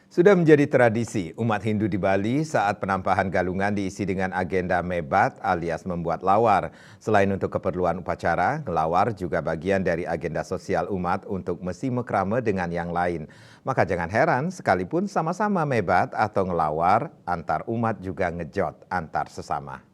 Sudah menjadi tradisi umat Hindu di Bali saat penampahan galungan diisi dengan agenda mebat alias membuat lawar. Selain untuk keperluan upacara, ngelawar juga bagian dari agenda sosial umat untuk mesti mekrame dengan yang lain. Maka jangan heran sekalipun sama-sama mebat atau ngelawar, antar umat juga ngejot antar sesama.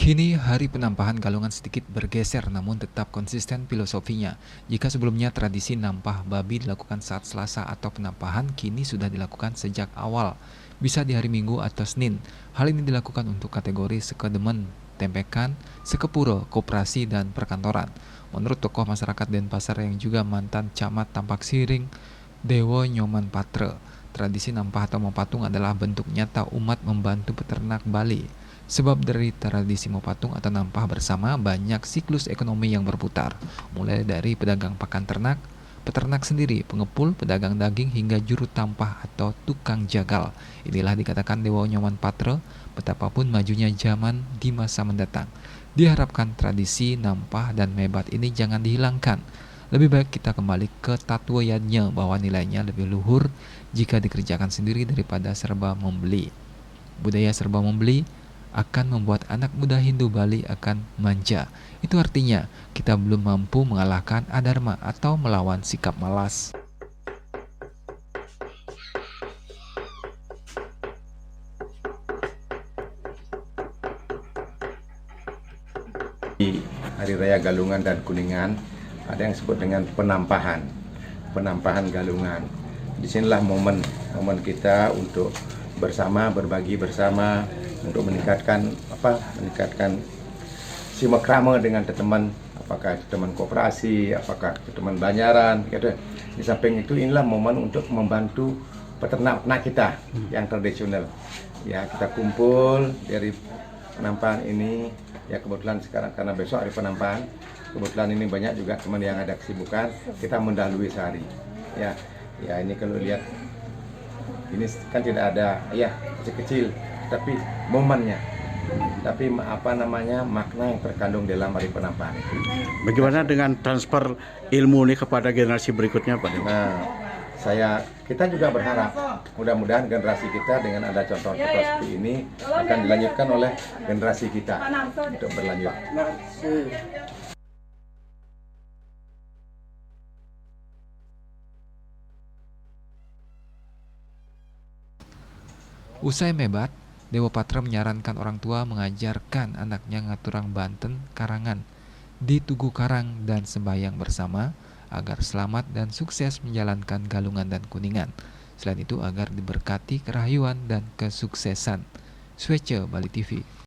Kini hari penampahan galungan sedikit bergeser namun tetap konsisten filosofinya. Jika sebelumnya tradisi nampah babi dilakukan saat Selasa atau penampahan, kini sudah dilakukan sejak awal. Bisa di hari Minggu atau Senin. Hal ini dilakukan untuk kategori sekedemen, tempekan, sekepuro, koperasi, dan perkantoran. Menurut tokoh masyarakat Denpasar yang juga mantan camat Tampak Siring, Dewo Nyoman Patre, tradisi nampah atau mepatung adalah bentuk nyata umat membantu peternak Bali. Sebab dari tradisi mepatung atau nampah bersama banyak siklus ekonomi yang berputar, mulai dari pedagang pakan ternak, peternak sendiri, pengepul, pedagang daging hingga juru tampah atau tukang jagal. Inilah dikatakan Dewa Nyoman Patre, betapapun majunya zaman di masa mendatang. Diharapkan tradisi nampah dan mebat ini jangan dihilangkan. Lebih baik kita kembali ke tatwayadnya bahwa nilainya lebih luhur jika dikerjakan sendiri daripada serba membeli. Budaya serba membeli akan membuat anak muda Hindu Bali akan manja. Itu artinya kita belum mampu mengalahkan adharma atau melawan sikap malas. Di Hari Raya Galungan dan Kuningan ada yang disebut dengan penampahan galungan. Disinilah momen kita untuk bersama, berbagi bersama, untuk meningkatkan simakrama dengan teman, apakah teman koperasi, apakah teman banyaran gitu. Di samping itu inilah momen untuk membantu peternak kita yang tradisional. Ya, kita kumpul dari penampahan ini. Ya, kebetulan sekarang karena besok hari penampahan, kebetulan ini banyak juga teman yang ada kesibukan, kita mendahului sehari. Ya, ini kalau lihat ini kan tidak ada kecil-kecil, tapi momennya, makna yang terkandung dalam hari penampahan itu. Bagaimana dengan transfer ilmu ini kepada generasi berikutnya, Pak? Nah, kita juga berharap mudah-mudahan generasi kita dengan ada contoh-contoh seperti ini akan dilanjutkan oleh generasi kita untuk berlanjut. Usai mebat, Dewa Patra menyarankan orang tua mengajarkan anaknya ngaturang Banten Karangan di Tugu Karang dan sembahyang bersama agar selamat dan sukses menjalankan galungan dan kuningan. Selain itu agar diberkati kerahyuan dan kesuksesan. Swece Bali TV.